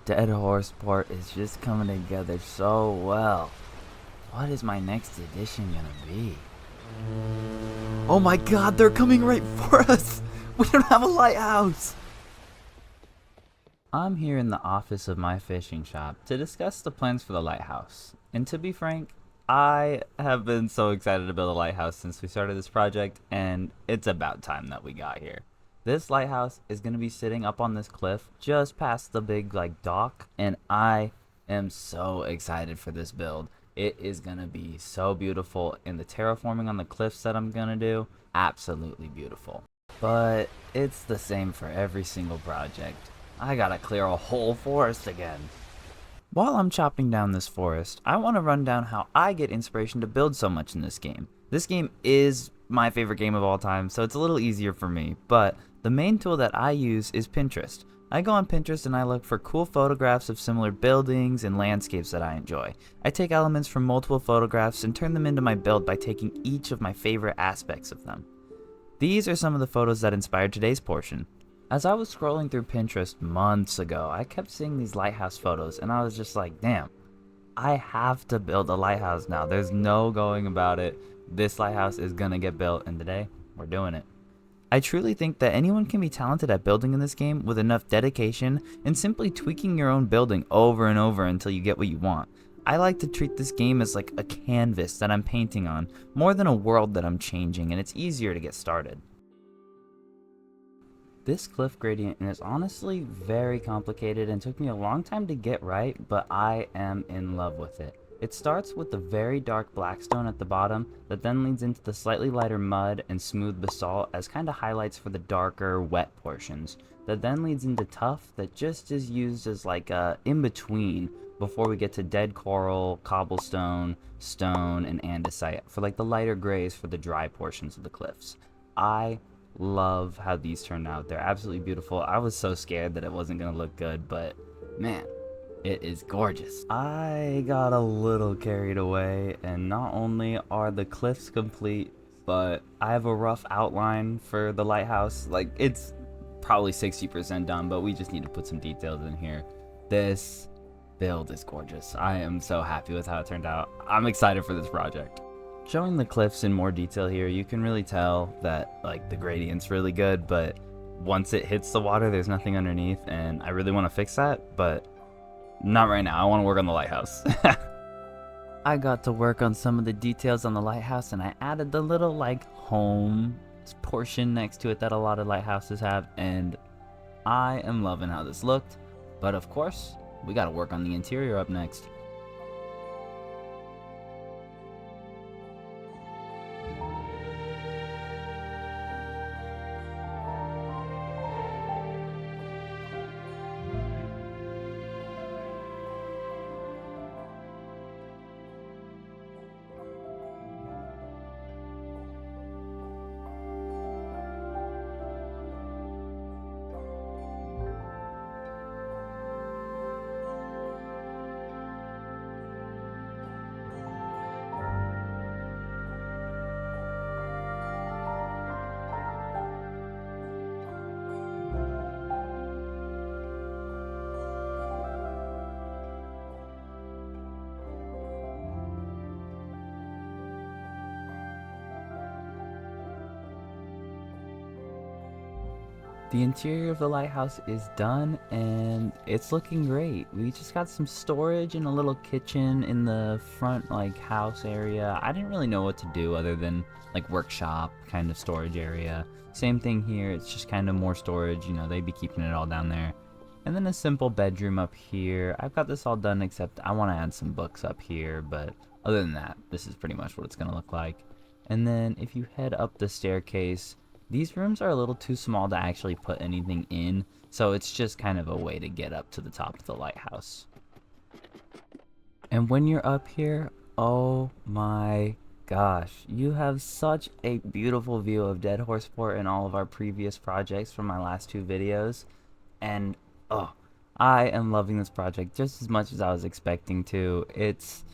Dead Horse Port is just coming together so well. What is my next edition gonna be? Oh my god, they're coming right for us! We don't have a lighthouse! I'm here in the office of my fishing shop to discuss the plans for the lighthouse. And to be frank, I have been so excited to build a lighthouse since we started this project, and it's about time that we got here. This lighthouse is going to be sitting up on this cliff just past the big dock, and I am so excited for this build. It is going to be so beautiful, and the terraforming on the cliffs that I'm going to do, absolutely beautiful. But it's the same for every single project. I gotta clear a whole forest again. While I'm chopping down this forest, I want to run down how I get inspiration to build so much in this game. This game is my favorite game of all time, so it's a little easier for me, but the main tool that I use is Pinterest. I go on Pinterest and I look for cool photographs of similar buildings and landscapes that I enjoy. I take elements from multiple photographs and turn them into my build by taking each of my favorite aspects of them. These are some of the photos that inspired today's portion. As I was scrolling through Pinterest months ago, I kept seeing these lighthouse photos and I was just like, damn, I have to build a lighthouse now. There's no going about it. This lighthouse is gonna get built, and today we're doing it. I truly think that anyone can be talented at building in this game with enough dedication and simply tweaking your own building over and over until you get what you want. I like to treat this game as like a canvas that I'm painting on, more than a world that I'm changing, and it's easier to get started. This cliff gradient is honestly very complicated and took me a long time to get right, but I am in love with it. It starts with the very dark black stone at the bottom that then leads into the slightly lighter mud and smooth basalt as kind of highlights for the darker wet portions, that then leads into tuff that just is used as like a in-between before we get to dead coral, cobblestone, stone, and andesite for like the lighter grays for the dry portions of the cliffs. I love how these turned out. They're absolutely beautiful. I was so scared that it wasn't gonna look good, but man, it is gorgeous. I got a little carried away, and not only are the cliffs complete, but I have a rough outline for the lighthouse. Like, it's probably 60% done, but we just need to put some details in here. This build is gorgeous. I am so happy with how it turned out. I'm excited for this project. Showing the cliffs in more detail here, you can really tell that the gradient's really good, but once it hits the water, there's nothing underneath, and I really want to fix that, but not right now. I want to work on the lighthouse. I got to work on some of the details on the lighthouse, and I added the little home portion next to it that a lot of lighthouses have, and I am loving how this looked, but of course, we got to work on the interior up next. The interior of the lighthouse is done and it's looking great. We just got some storage and a little kitchen in the front house area. I didn't really know what to do other than workshop kind of storage area. Same thing here, it's just kind of more storage, they'd be keeping it all down there. And then a simple bedroom up here. I've got this all done except I want to add some books up here, but other than that, this is pretty much what it's going to look like. And then if you head up the staircase, these rooms are a little too small to actually put anything in, so it's just kind of a way to get up to the top of the lighthouse. And when you're up here, oh my gosh, you have such a beautiful view of Dead Horse Port and all of our previous projects from my last two videos. And oh, I am loving this project just as much as I was expecting to. It's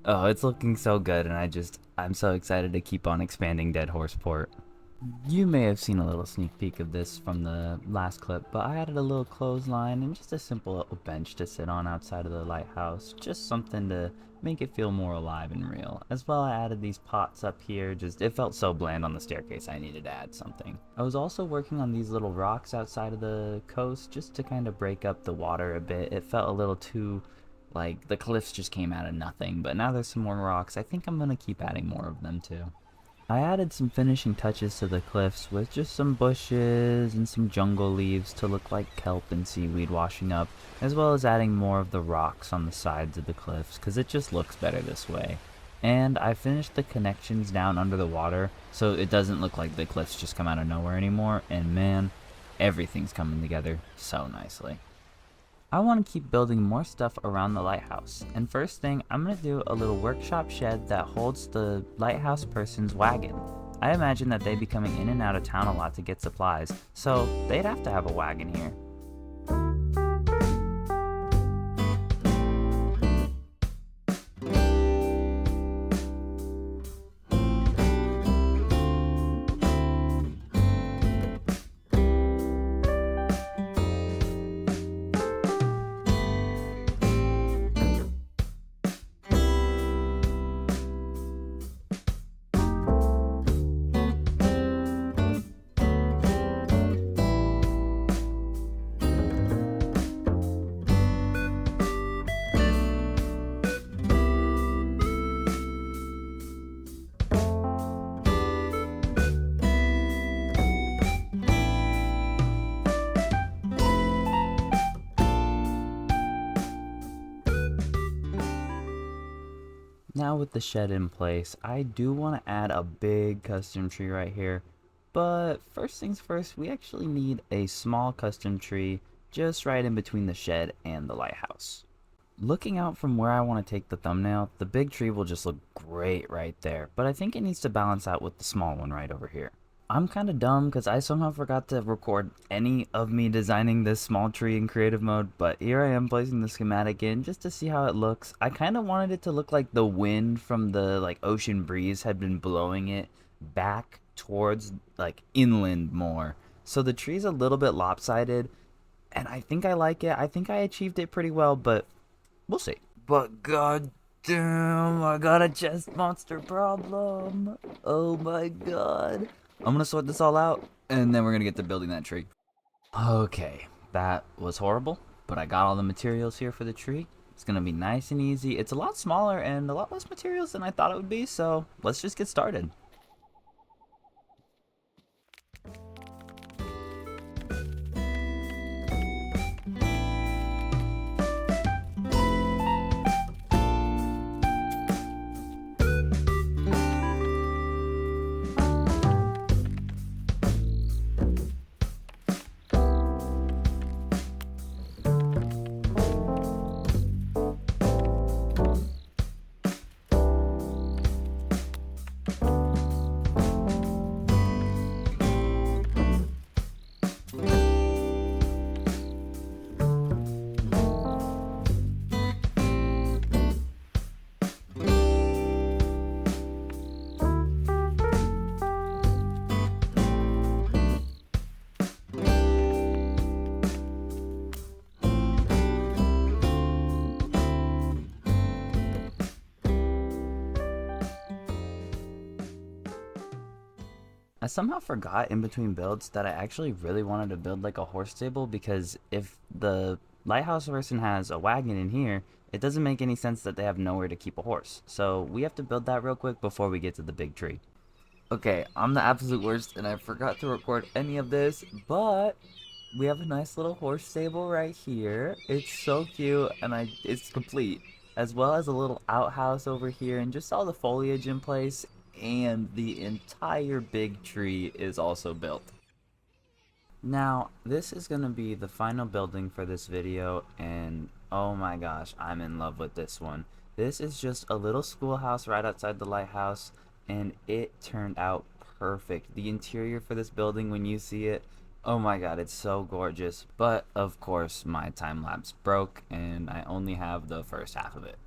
looking so good, and I'm so excited to keep on expanding Dead Horse Port. You may have seen a little sneak peek of this from the last clip, but I added a little clothesline and just a simple little bench to sit on outside of the lighthouse. Just something to make it feel more alive and real. As well, I added these pots up here. Just it felt so bland on the staircase, I needed to add something. I was also working on these little rocks outside of the coast just to kind of break up the water a bit. It felt a little too like the cliffs just came out of nothing, but now there's some more rocks. I think I'm gonna keep adding more of them too. I added some finishing touches to the cliffs with just some bushes and some jungle leaves to look like kelp and seaweed washing up, as well as adding more of the rocks on the sides of the cliffs because it just looks better this way. And I finished the connections down under the water so it doesn't look like the cliffs just come out of nowhere anymore, and man, everything's coming together so nicely. I want to keep building more stuff around the lighthouse, and first thing, I'm going to do a little workshop shed that holds the lighthouse person's wagon. I imagine that they'd be coming in and out of town a lot to get supplies, so they'd have to have a wagon here. Now with the shed in place, I do want to add a big custom tree right here. But first things first, we actually need a small custom tree just right in between the shed and the lighthouse. Looking out from where I want to take the thumbnail, the big tree will just look great right there, but I think it needs to balance out with the small one right over here. I'm kind of dumb because I somehow forgot to record any of me designing this small tree in creative mode, but here I am placing the schematic in just to see how it looks. I kind of wanted it to look like the wind from the ocean breeze had been blowing it back towards inland more. So the tree's a little bit lopsided, and I think I like it. I think I achieved it pretty well, but we'll see. But god damn, I got a chest monster problem. Oh my god. I'm gonna sort this all out, and then we're gonna get to building that tree. Okay, that was horrible, but I got all the materials here for the tree. It's gonna be nice and easy. It's a lot smaller and a lot less materials than I thought it would be, so let's just get started. I somehow forgot in between builds that I actually really wanted to build like a horse stable, because if the lighthouse person has a wagon in here, it doesn't make any sense that they have nowhere to keep a horse. So we have to build that real quick before we get to the big tree. Okay, I'm the absolute worst and I forgot to record any of this, but we have a nice little horse stable right here. It's so cute and it's complete. As well as a little outhouse over here and just all the foliage in place, and the entire big tree is also built. Now, this is going to be the final building for this video, and oh my gosh, I'm in love with this one. This is just a little schoolhouse right outside the lighthouse, and it turned out perfect. The interior for this building, when you see it, oh my god, it's so gorgeous. But of course, my time lapse broke, and I only have the first half of it.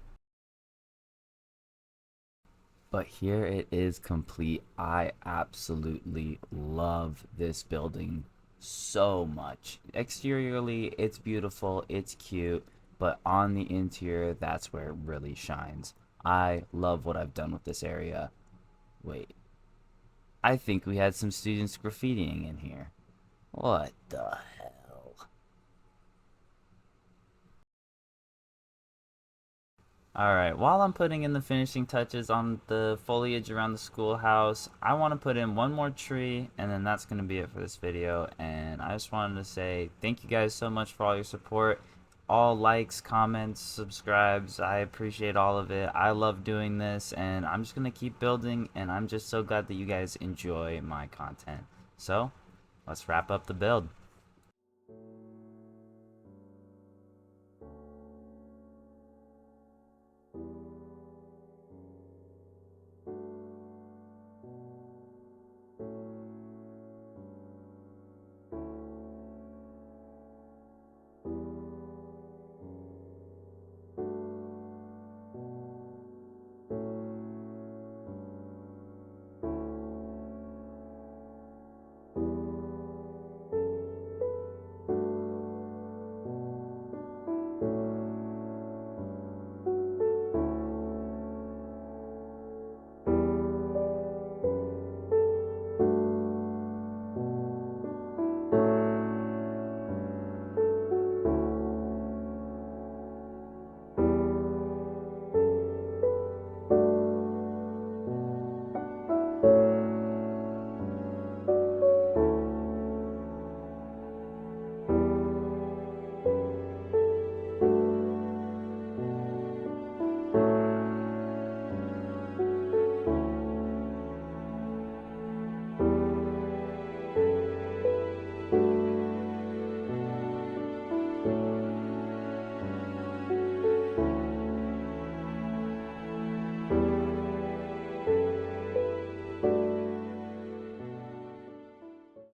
But here it is complete. I absolutely love this building so much. Exteriorly, it's beautiful, it's cute, but on the interior, that's where it really shines. I love what I've done with this area. Wait, I think we had some students graffitiing in here. What the hell? Alright, while I'm putting in the finishing touches on the foliage around the schoolhouse, I want to put in one more tree, and then that's going to be it for this video. And I just wanted to say thank you guys so much for all your support. All likes, comments, subscribes, I appreciate all of it. I love doing this, and I'm just going to keep building, and I'm just so glad that you guys enjoy my content. So, let's wrap up the build.